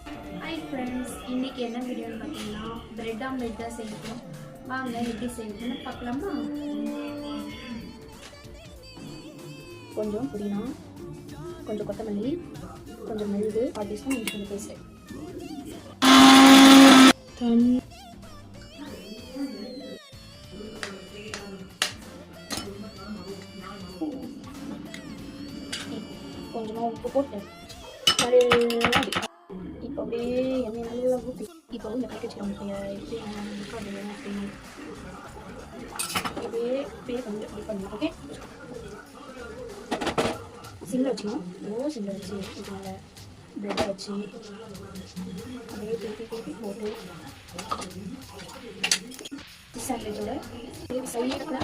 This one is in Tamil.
ஹாய் ஃப்ரெண்ட்ஸ், இன்றைக்கி என்ன வீடியோன்னு பார்த்தீங்கன்னா பிரெட் ஆம்லெட் தான் செய்யணும். வாங்க எப்படி செய்யணும்னு பார்க்கலாமா? கொஞ்சம் புதினா, கொஞ்சம் கொத்தமல்லி, கொஞ்சம் மிளகு, 1 டீஸ்பூன் இஞ்சி பூண்டு பேஸ்ட், தண்ணி, கொஞ்சமாக உப்பு போட்டு இப்போ அப்படியே எண்ணெய் நல்லா ஊற்றி இப்போ இந்த பேக்கெட் நம்மளுடைய எப்படி பண்ணுவேன் அப்படின்னு இப்படியே கொஞ்சம் இப்படி பண்ணணும். ஓகே, சிம்மில் வச்சுக்கணும். சிம்மில் வச்சு இது மேலே ப்ரெட்டை வச்சு அப்படியே திருப்பி போட்டு சாண்ட்விச்சோட சைடில்